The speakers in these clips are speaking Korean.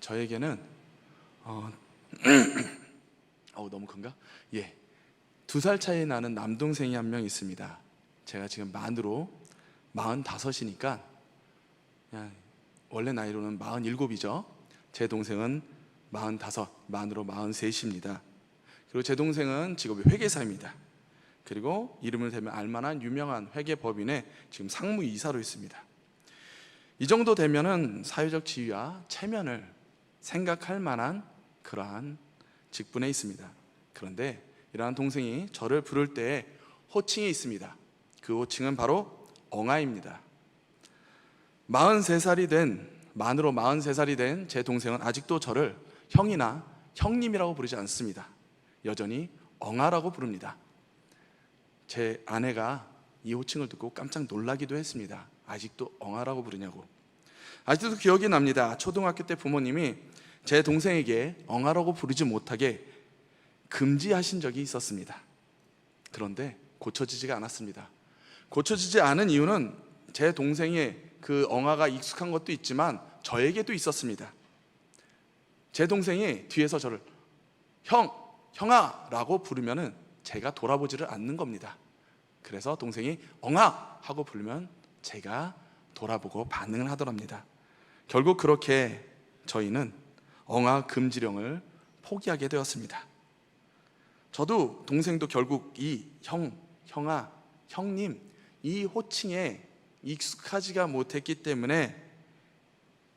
저에게는 너무 큰가? 예, 2살 차이 나는 남동생이 한 명 있습니다. 제가 지금 만으로 45이니까 원래 나이로는 47이죠. 제 동생은 45, 만으로 43입니다. 그리고 제 동생은 직업이 회계사입니다. 그리고 이름을 대면 알만한 유명한 회계법인에 지금 상무이사로 있습니다. 이 정도 되면은 사회적 지위와 체면을 생각할 만한 그러한 직분에 있습니다. 그런데 이러한 동생이 저를 부를 때에 호칭이 있습니다. 그 호칭은 바로 엉아입니다. 만으로 43살이 된 제 동생은 아직도 저를 형이나 형님이라고 부르지 않습니다. 여전히 엉아라고 부릅니다. 제 아내가 이 호칭을 듣고 깜짝 놀라기도 했습니다. 아직도 엉아라고 부르냐고. 아직도 기억이 납니다. 초등학교 때 부모님이 제 동생에게 엉아라고 부르지 못하게 금지하신 적이 있었습니다. 그런데 고쳐지지가 않았습니다. 고쳐지지 않은 이유는 제 동생의 그 엉아가 익숙한 것도 있지만 저에게도 있었습니다. 제 동생이 뒤에서 저를 형아 라고 부르면은 제가 돌아보지를 않는 겁니다. 그래서 동생이 엉아 하고 부르면 제가 돌아보고 반응을 하더랍니다. 결국 그렇게 저희는 엉아 금지령을 포기하게 되었습니다. 저도 동생도 결국 이 형아, 형님 이 호칭에 익숙하지가 못했기 때문에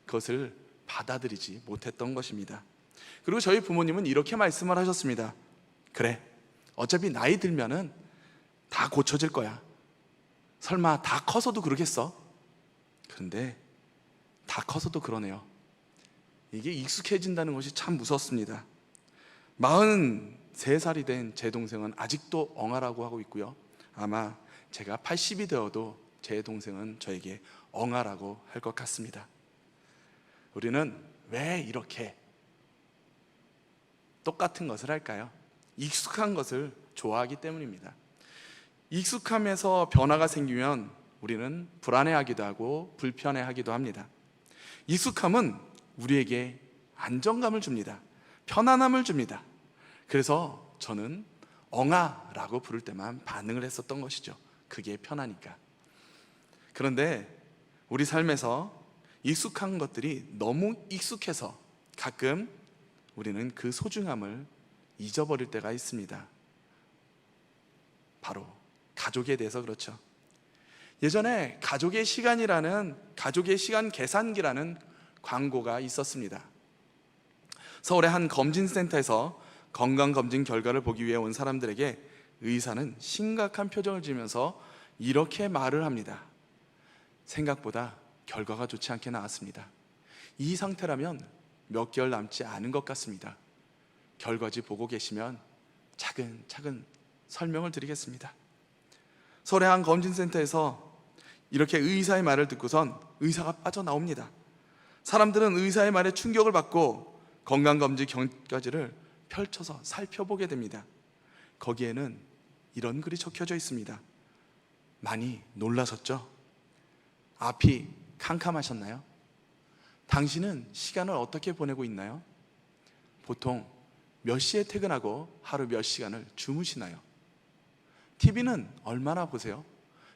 그것을 받아들이지 못했던 것입니다. 그리고 저희 부모님은 이렇게 말씀을 하셨습니다. 그래, 어차피 나이 들면은 다 고쳐질 거야. 설마 다 커서도 그러겠어? 그런데 다 커서도 그러네요. 이게 익숙해진다는 것이 참 무섭습니다. 43살이 된 제 동생은 아직도 엉아라고 하고 있고요. 아마 제가 80이 되어도 제 동생은 저에게 엉아라고 할 것 같습니다. 우리는 왜 이렇게 똑같은 것을 할까요? 익숙한 것을 좋아하기 때문입니다. 익숙함에서 변화가 생기면 우리는 불안해하기도 하고 불편해하기도 합니다. 익숙함은 우리에게 안정감을 줍니다. 편안함을 줍니다. 그래서 저는 엉아라고 부를 때만 반응을 했었던 것이죠. 그게 편하니까. 그런데 우리 삶에서 익숙한 것들이 너무 익숙해서 가끔 우리는 그 소중함을 잊어버릴 때가 있습니다. 바로 가족에 대해서 그렇죠. 예전에 가족의 시간 계산기라는 광고가 있었습니다. 서울의 한 검진센터에서 건강검진 결과를 보기 위해 온 사람들에게 의사는 심각한 표정을 지으면서 이렇게 말을 합니다. 생각보다 결과가 좋지 않게 나왔습니다. 이 상태라면 몇 개월 남지 않은 것 같습니다. 결과지 보고 계시면 차근차근 설명을 드리겠습니다. 서울의 한 검진센터에서 이렇게 의사의 말을 듣고선 의사가 빠져나옵니다. 사람들은 의사의 말에 충격을 받고 건강검진 결과지를 펼쳐서 살펴보게 됩니다. 거기에는 이런 글이 적혀져 있습니다. 많이 놀라셨죠? 앞이 캄캄하셨나요? 당신은 시간을 어떻게 보내고 있나요? 보통 몇 시에 퇴근하고 하루 몇 시간을 주무시나요? TV는 얼마나 보세요?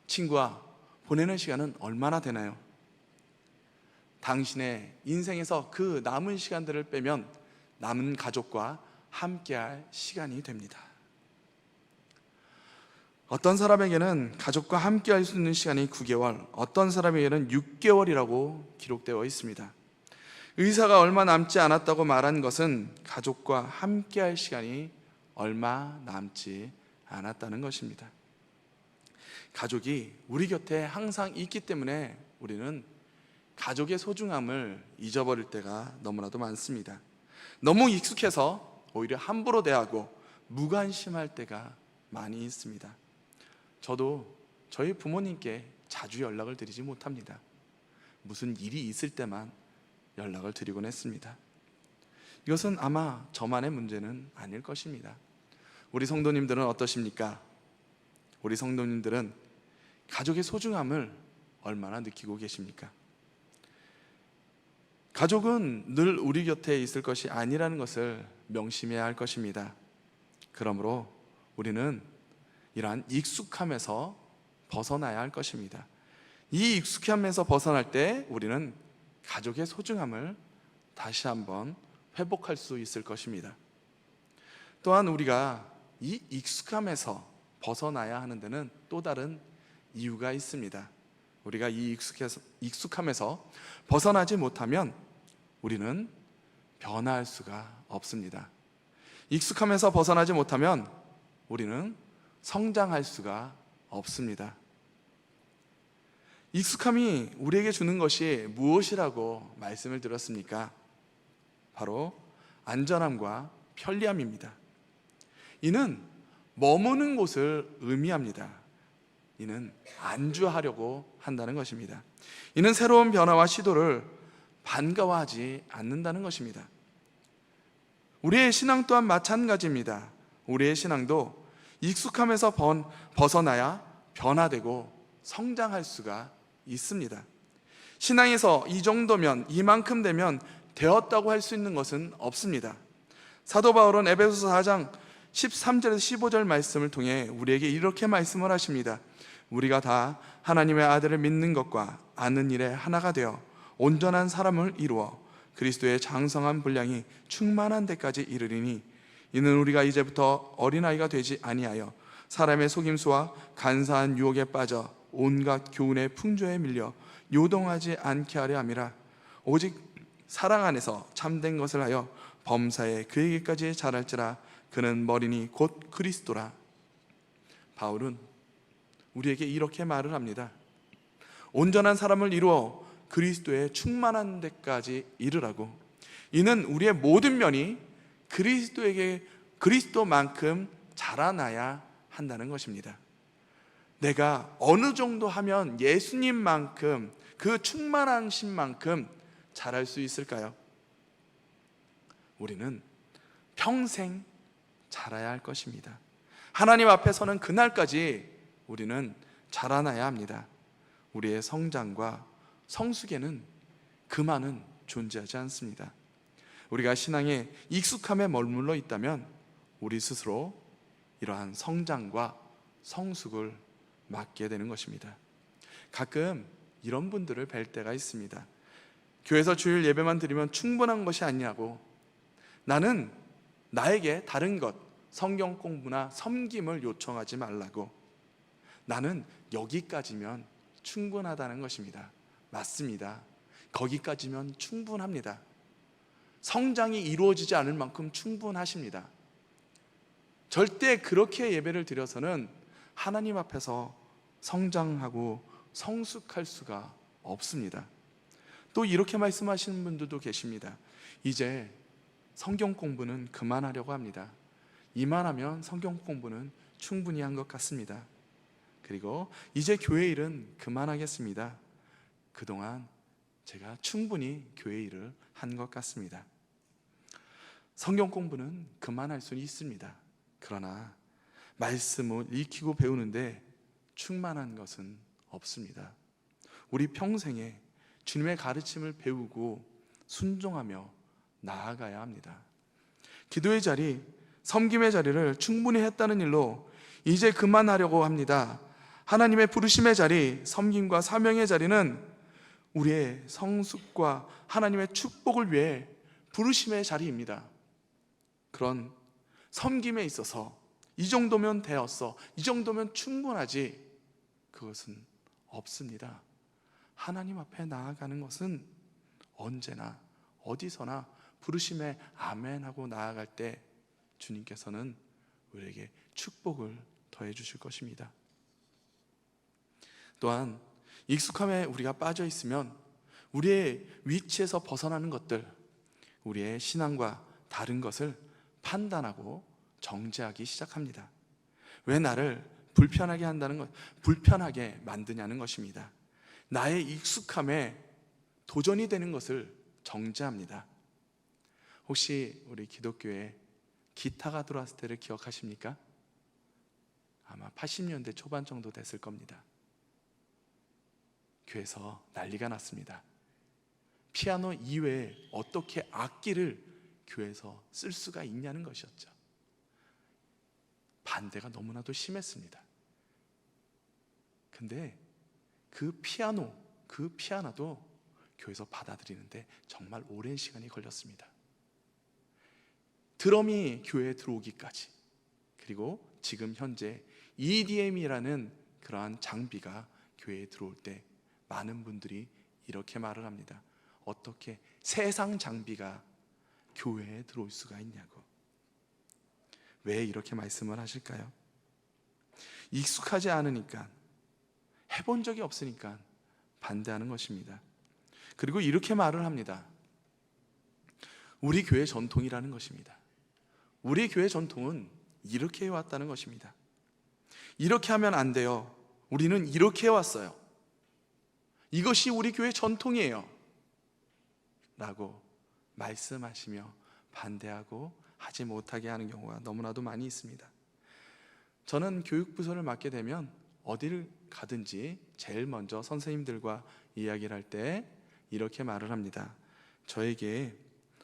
친구와 보내는 시간은 얼마나 되나요? 당신의 인생에서 그 남은 시간들을 빼면 남은 가족과 함께할 시간이 됩니다. 어떤 사람에게는 가족과 함께할 수 있는 시간이 9개월, 어떤 사람에게는 6개월이라고 기록되어 있습니다. 의사가 얼마 남지 않았다고 말한 것은 가족과 함께할 시간이 얼마 남지 않았다는 것입니다. 가족이 우리 곁에 항상 있기 때문에 우리는 가족의 소중함을 잊어버릴 때가 너무나도 많습니다. 너무 익숙해서 오히려 함부로 대하고 무관심할 때가 많이 있습니다. 저도 저희 부모님께 자주 연락을 드리지 못합니다. 무슨 일이 있을 때만 연락을 드리곤 했습니다. 이것은 아마 저만의 문제는 아닐 것입니다. 우리 성도님들은 어떠십니까? 우리 성도님들은 가족의 소중함을 얼마나 느끼고 계십니까? 가족은 늘 우리 곁에 있을 것이 아니라는 것을 명심해야 할 것입니다. 그러므로 우리는 이러한 익숙함에서 벗어나야 할 것입니다. 이 익숙함에서 벗어날 때 우리는 가족의 소중함을 다시 한번 회복할 수 있을 것입니다. 또한 우리가 이 익숙함에서 벗어나야 하는 데는 또 다른 이유가 있습니다. 우리가 이 익숙함에서 벗어나지 못하면 우리는 변화할 수가 없습니다. 익숙함에서 벗어나지 못하면 우리는 성장할 수가 없습니다. 익숙함이 우리에게 주는 것이 무엇이라고 말씀을 드렸습니까? 바로 안전함과 편리함입니다. 이는 머무는 곳을 의미합니다. 이는 안주하려고 한다는 것입니다. 이는 새로운 변화와 시도를 반가워하지 않는다는 것입니다. 우리의 신앙 또한 마찬가지입니다. 우리의 신앙도 익숙함에서 벗어나야 변화되고 성장할 수가 있습니다. 신앙에서 이 정도면, 이만큼 되면 되었다고 할 수 있는 것은 없습니다. 사도 바울은 에베소서 4장 13절에서 15절 말씀을 통해 우리에게 이렇게 말씀을 하십니다. 우리가 다 하나님의 아들을 믿는 것과 아는 일에 하나가 되어 온전한 사람을 이루어 그리스도의 장성한 분량이 충만한 데까지 이르리니 이는 우리가 이제부터 어린아이가 되지 아니하여 사람의 속임수와 간사한 유혹에 빠져 온갖 교훈의 풍조에 밀려 요동하지 않게 하려 함이라. 오직 사랑 안에서 참된 것을 하여 범사에 그에게까지 자랄지라. 그는 머리니 곧 그리스도라. 바울은 우리에게 이렇게 말을 합니다. 온전한 사람을 이루어 그리스도의 충만한 데까지 이르라고. 이는 우리의 모든 면이 그리스도만큼 자라나야 한다는 것입니다. 내가 어느 정도 하면 예수님만큼, 그 충만하신만큼 자랄 수 있을까요? 우리는 평생 자라야 할 것입니다. 하나님 앞에 서는 그날까지 우리는 자라나야 합니다. 우리의 성장과 성숙에는 그만은 존재하지 않습니다. 우리가 신앙의 익숙함에 머물러 있다면 우리 스스로 이러한 성장과 성숙을 맞게 되는 것입니다. 가끔 이런 분들을 뵐 때가 있습니다. 교회에서 주일 예배만 드리면 충분한 것이 아니냐고, 나는 나에게 다른 것, 성경 공부나 섬김을 요청하지 말라고, 나는 여기까지면 충분하다는 것입니다. 맞습니다. 거기까지면 충분합니다. 성장이 이루어지지 않을 만큼 충분하십니다. 절대 그렇게 예배를 드려서는 하나님 앞에서 성장하고 성숙할 수가 없습니다. 또 이렇게 말씀하시는 분들도 계십니다. 이제 성경 공부는 그만하려고 합니다. 이만하면 성경 공부는 충분히 한 것 같습니다. 그리고 이제 교회 일은 그만하겠습니다. 그동안 제가 충분히 교회 일을 한 것 같습니다. 성경 공부는 그만할 수 있습니다. 그러나 말씀을 익히고 배우는데 충만한 것은 없습니다. 우리 평생에 주님의 가르침을 배우고 순종하며 나아가야 합니다. 기도의 자리, 섬김의 자리를 충분히 했다는 일로 이제 그만하려고 합니다. 하나님의 부르심의 자리, 섬김과 사명의 자리는 우리의 성숙과 하나님의 축복을 위해 부르심의 자리입니다. 그런 섬김에 있어서 이 정도면 되었어, 이 정도면 충분하지, 그것은 없습니다. 하나님 앞에 나아가는 것은 언제나 어디서나 부르심에 아멘 하고 나아갈 때 주님께서는 우리에게 축복을 더해 주실 것입니다. 또한 익숙함에 우리가 빠져 있으면 우리의 위치에서 벗어나는 것들, 우리의 신앙과 다른 것을 판단하고 정죄하기 시작합니다. 왜 나를 불편하게 한다는 것, 불편하게 만드냐는 것입니다. 나의 익숙함에 도전이 되는 것을 정죄합니다. 혹시 우리 기독교에 기타가 들어왔을 때를 기억하십니까? 아마 80년대 초반 정도 됐을 겁니다. 교회에서 난리가 났습니다. 피아노 이외에 어떻게 악기를 교회에서 쓸 수가 있냐는 것이었죠. 반대가 너무나도 심했습니다. 근데 그 피아노도 교회에서 받아들이는데 정말 오랜 시간이 걸렸습니다. 드럼이 교회에 들어오기까지, 그리고 지금 현재 EDM이라는 그러한 장비가 교회에 들어올 때 많은 분들이 이렇게 말을 합니다. 어떻게 세상 장비가 교회에 들어올 수가 있냐고. 왜 이렇게 말씀을 하실까요? 익숙하지 않으니까, 해본 적이 없으니까 반대하는 것입니다. 그리고 이렇게 말을 합니다. 우리 교회 전통이라는 것입니다. 우리 교회 전통은 이렇게 해왔다는 것입니다. 이렇게 하면 안 돼요. 우리는 이렇게 해왔어요. 이것이 우리 교회 전통이에요 라고 말씀하시며 반대하고 하지 못하게 하는 경우가 너무나도 많이 있습니다. 저는 교육부서를 맡게 되면 어디를 가든지 제일 먼저 선생님들과 이야기를 할 때 이렇게 말을 합니다. 저에게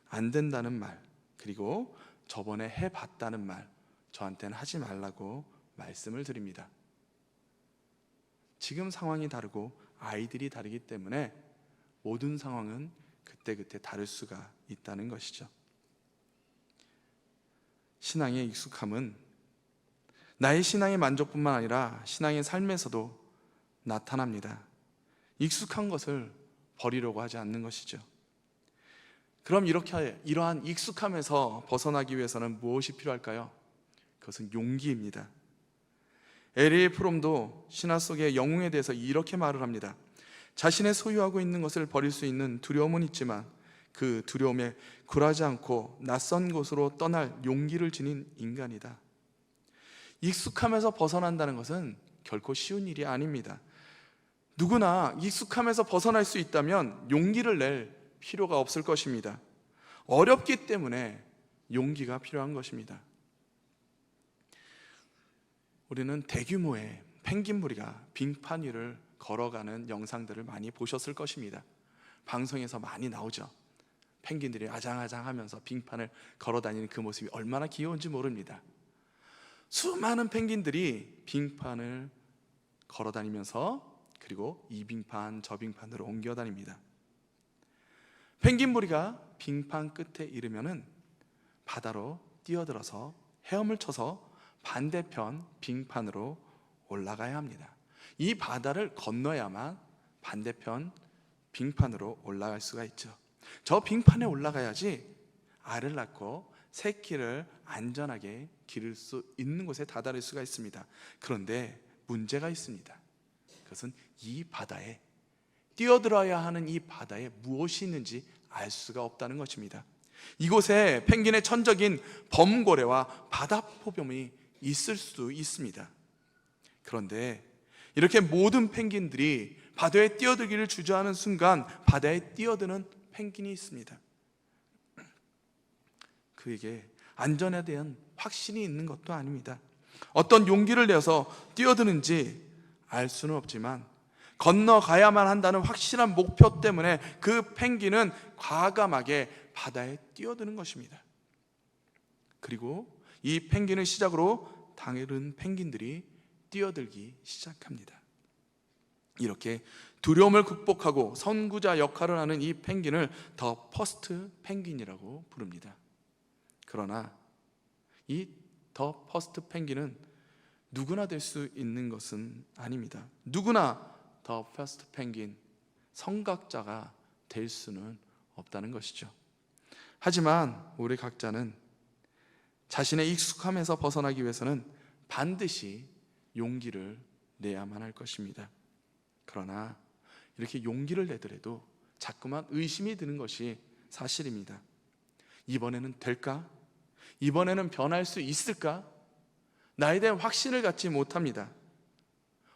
안 된다는 말, 그리고 저번에 해봤다는 말 저한테는 하지 말라고 말씀을 드립니다. 지금 상황이 다르고 아이들이 다르기 때문에 모든 상황은 그때그때 다를 수가 있다는 것이죠. 신앙의 익숙함은 나의 신앙의 만족뿐만 아니라 신앙의 삶에서도 나타납니다. 익숙한 것을 버리려고 하지 않는 것이죠. 그럼 이러한 익숙함에서 벗어나기 위해서는 무엇이 필요할까요? 그것은 용기입니다. 에리 프롬도 신화 속의 영웅에 대해서 이렇게 말을 합니다. 자신의 소유하고 있는 것을 버릴 수 있는 두려움은 있지만 그 두려움에 굴하지 않고 낯선 곳으로 떠날 용기를 지닌 인간이다. 익숙함에서 벗어난다는 것은 결코 쉬운 일이 아닙니다. 누구나 익숙함에서 벗어날 수 있다면 용기를 낼 필요가 없을 것입니다. 어렵기 때문에 용기가 필요한 것입니다. 우리는 대규모의 펭귄 무리가 빙판 위를 걸어가는 영상들을 많이 보셨을 것입니다. 방송에서 많이 나오죠. 펭귄들이 아장아장하면서 빙판을 걸어다니는 그 모습이 얼마나 귀여운지 모릅니다. 수많은 펭귄들이 빙판을 걸어다니면서 그리고 이 빙판 저 빙판으로 옮겨 다닙니다. 펭귄 무리가 빙판 끝에 이르면은 바다로 뛰어들어서 헤엄을 쳐서 반대편 빙판으로 올라가야 합니다. 이 바다를 건너야만 반대편 빙판으로 올라갈 수가 있죠. 저 빙판에 올라가야지 알을 낳고 새끼를 안전하게 기를 수 있는 곳에 다다를 수가 있습니다. 그런데 문제가 있습니다. 그것은 이 바다에, 뛰어들어야 하는 이 바다에 무엇이 있는지 알 수가 없다는 것입니다. 이곳에 펭귄의 천적인 범고래와 바다표범이 있을 수도 있습니다. 그런데 이렇게 모든 펭귄들이 바다에 뛰어들기를 주저하는 순간 바다에 뛰어드는 펭귄이 있습니다. 그에게 안전에 대한 확신이 있는 것도 아닙니다. 어떤 용기를 내서 뛰어드는지 알 수는 없지만 건너가야만 한다는 확실한 목표 때문에 그 펭귄은 과감하게 바다에 뛰어드는 것입니다. 그리고 이 펭귄을 시작으로 다른 펭귄들이 뛰어들기 시작합니다. 이렇게 두려움을 극복하고 선구자 역할을 하는 이 펭귄을 더 퍼스트 펭귄이라고 부릅니다. 그러나 이 더 퍼스트 펭귄은 누구나 될 수 있는 것은 아닙니다. 누구나 더 퍼스트 펭귄, 성각자가 될 수는 없다는 것이죠. 하지만 우리 각자는 자신의 익숙함에서 벗어나기 위해서는 반드시 용기를 내야만 할 것입니다. 그러나 이렇게 용기를 내더라도 자꾸만 의심이 드는 것이 사실입니다. 이번에는 될까? 이번에는 변할 수 있을까? 나에 대한 확신을 갖지 못합니다.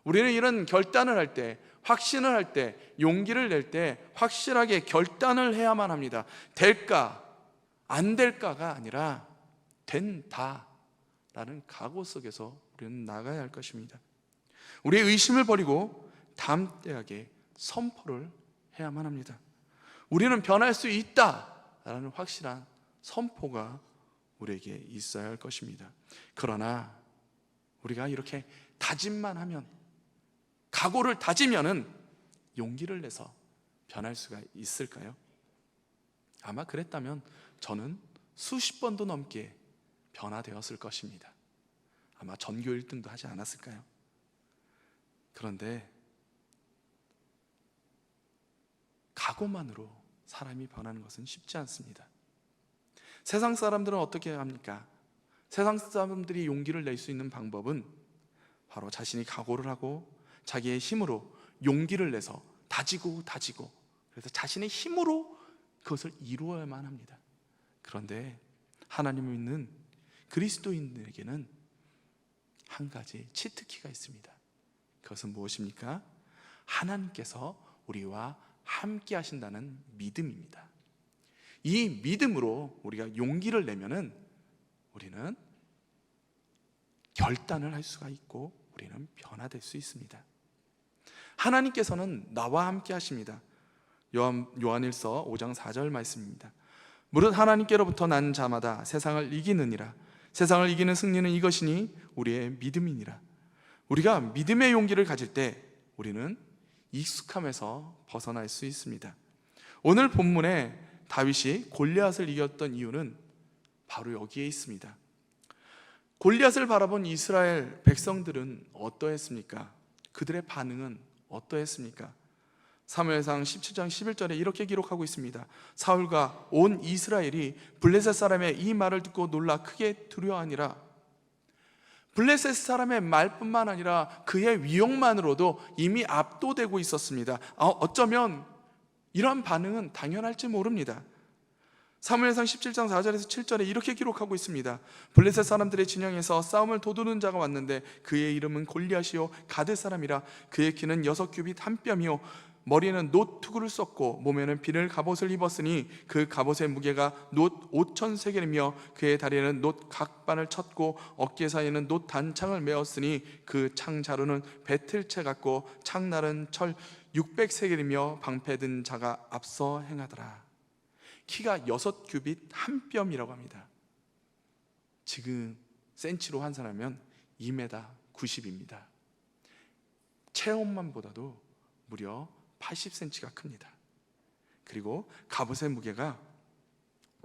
우리는 이런 결단을 할 때, 확신을 할 때, 용기를 낼 때 확실하게 결단을 해야만 합니다. 될까? 안 될까가 아니라 된다라는 각오 속에서 우리는 나가야 할 것입니다. 우리의 의심을 버리고 담대하게 선포를 해야만 합니다. 우리는 변할 수 있다라는 확실한 선포가 우리에게 있어야 할 것입니다. 그러나 우리가 이렇게 다짐만 하면, 각오를 다지면은 용기를 내서 변할 수가 있을까요? 아마 그랬다면 저는 수십 번도 넘게 변화되었을 것입니다. 아마 전교 1등도 하지 않았을까요? 그런데 각오만으로 사람이 변하는 것은 쉽지 않습니다. 세상 사람들은 어떻게 합니까? 세상 사람들이 용기를 낼 수 있는 방법은 바로 자신이 각오를 하고 자기의 힘으로 용기를 내서 다지고 그래서 자신의 힘으로 그것을 이루어야만 합니다. 그런데 하나님을 믿는 그리스도인들에게는 한 가지 치트키가 있습니다. 그것은 무엇입니까? 하나님께서 우리와 함께 하신다는 믿음입니다. 이 믿음으로 우리가 용기를 내면은 우리는 결단을 할 수가 있고 우리는 변화될 수 있습니다. 하나님께서는 나와 함께 하십니다. 요한일서 5장 4절 말씀입니다. 무릇 하나님께로부터 난 자마다 세상을 이기느니라. 세상을 이기는 승리는 이것이니 우리의 믿음이니라. 우리가 믿음의 용기를 가질 때 우리는 익숙함에서 벗어날 수 있습니다. 오늘 본문에 다윗이 골리앗을 이겼던 이유는 바로 여기에 있습니다. 골리앗을 바라본 이스라엘 백성들은 어떠했습니까? 그들의 반응은 어떠했습니까? 사무엘상 17장 11절에 이렇게 기록하고 있습니다. 사울과 온 이스라엘이 블레셋 사람의 이 말을 듣고 놀라 크게 두려워하니라. 블레셋 사람의 말뿐만 아니라 그의 위용만으로도 이미 압도되고 있었습니다. 어쩌면 이러한 반응은 당연할지 모릅니다. 사무엘상 17장 4절에서 7절에 이렇게 기록하고 있습니다. 블레셋 사람들의 진영에서 싸움을 도두는 자가 왔는데 그의 이름은 골리앗이요 가드 사람이라. 그의 키는 6규빗 한 뼘이요 머리에는 놋 투구를 썼고 몸에는 비늘 갑옷을 입었으니 그 갑옷의 무게가 놋 5,000세겔이며 그의 다리에는 놋 각반을 쳤고 어깨 사이에는 놋 단창을 메었으니 그 창 자루는 배틀채 같고 창날은 철 600세겔이며 방패 든 자가 앞서 행하더라. 키가 6규빗 한 뼘이라고 합니다. 지금 센치로 환산하면 2m 90입니다. 체온만 보다도 무려 80cm가 큽니다. 그리고 갑옷의 무게가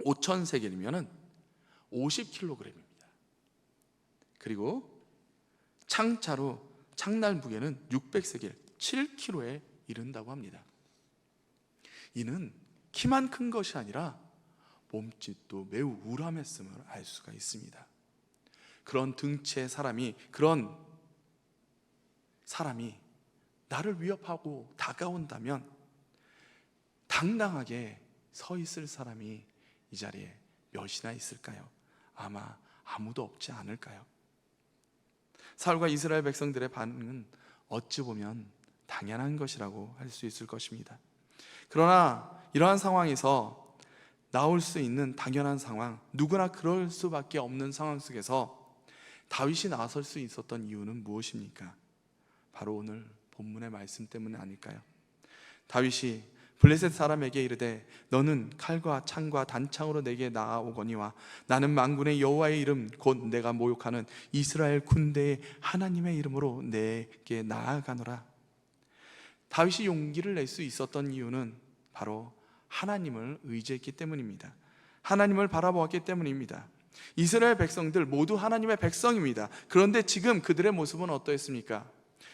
5,000세겔이면 50kg입니다. 그리고 창자루, 창날 무게는 600세겔, 7kg에 이른다고 합니다. 이는 키만 큰 것이 아니라 몸짓도 매우 우람했음을 알 수가 있습니다. 그런 등치의 사람이, 그런 사람이 나를 위협하고 다가온다면 당당하게 서 있을 사람이 이 자리에 몇이나 있을까요? 아마 아무도 없지 않을까요? 사울과 이스라엘 백성들의 반응은 어찌 보면 당연한 것이라고 할 수 있을 것입니다. 그러나 이러한 상황에서 나올 수 있는 당연한 상황, 누구나 그럴 수밖에 없는 상황 속에서 다윗이 나설 수 있었던 이유는 무엇입니까? 바로 오늘 본문의 말씀 때문 아닐까요? 다윗이 블레셋 사람에게 이르되 너는 칼과 창과 단창으로 내게 나아오거니와 나는 만군의 여호와의 이름 곧 내가 모욕하는 이스라엘 군대의 하나님의 이름으로 내게 나아가노라. 다윗이 용기를 낼 수 있었던 이유는 바로 하나님을 의지했기 때문입니다. 하나님을 바라보았기 때문입니다. 이스라엘 백성들 모두 하나님의 백성입니다. 그런데 지금 그들의 모습은 어떠했습니까?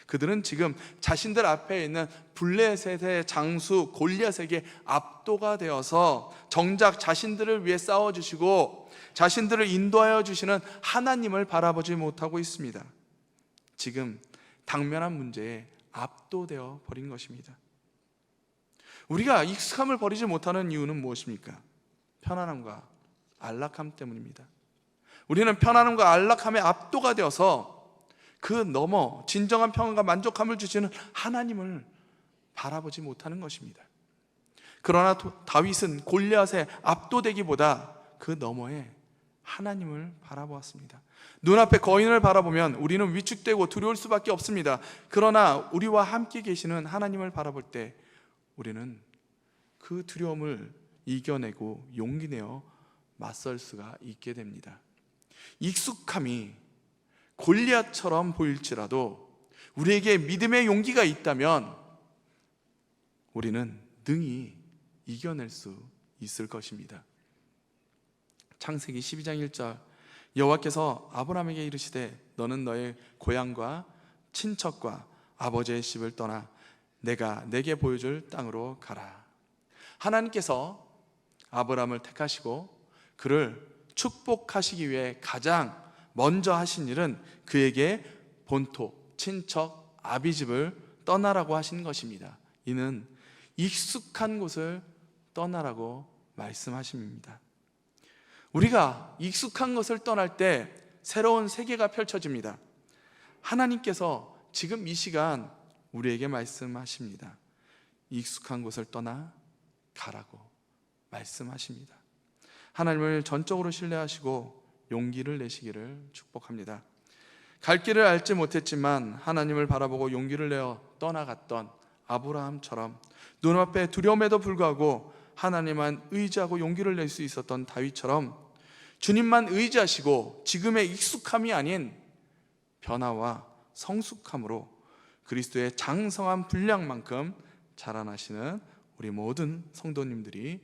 그들은 지금 자신들 앞에 있는 블레셋의 장수 골리앗에게 압도가 되어서 정작 자신들을 위해 싸워주시고 자신들을 인도하여 주시는 하나님을 바라보지 못하고 있습니다. 지금 당면한 문제에 압도되어 버린 것입니다. 우리가 익숙함을 버리지 못하는 이유는 무엇입니까? 편안함과 안락함 때문입니다. 우리는 편안함과 안락함에 압도가 되어서 그 너머 진정한 평안과 만족함을 주시는 하나님을 바라보지 못하는 것입니다. 그러나 다윗은 골리앗에 압도되기보다 그 너머에 하나님을 바라보았습니다. 눈앞에 거인을 바라보면 우리는 위축되고 두려울 수밖에 없습니다. 그러나 우리와 함께 계시는 하나님을 바라볼 때 우리는 그 두려움을 이겨내고 용기 내어 맞설 수가 있게 됩니다. 익숙함이 골리앗처럼 보일지라도 우리에게 믿음의 용기가 있다면 우리는 능히 이겨낼 수 있을 것입니다. 창세기 12장 1절, 여호와께서 아브라함에게 이르시되 너는 너의 고향과 친척과 아버지의 집을 떠나 내가 내게 보여줄 땅으로 가라. 하나님께서 아브라함을 택하시고 그를 축복하시기 위해 가장 먼저 하신 일은 그에게 본토, 친척, 아비집을 떠나라고 하신 것입니다. 이는 익숙한 곳을 떠나라고 말씀하십니다. 우리가 익숙한 것을 떠날 때 새로운 세계가 펼쳐집니다. 하나님께서 지금 이 시간 우리에게 말씀하십니다. 익숙한 곳을 떠나 가라고 말씀하십니다. 하나님을 전적으로 신뢰하시고 용기를 내시기를 축복합니다. 갈 길을 알지 못했지만 하나님을 바라보고 용기를 내어 떠나갔던 아브라함처럼 눈앞에 두려움에도 불구하고 하나님만 의지하고 용기를 낼 수 있었던 다윗처럼 주님만 의지하시고 지금의 익숙함이 아닌 변화와 성숙함으로 그리스도의 장성한 분량만큼 자라나시는 우리 모든 성도님들이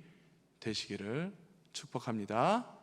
되시기를 축복합니다.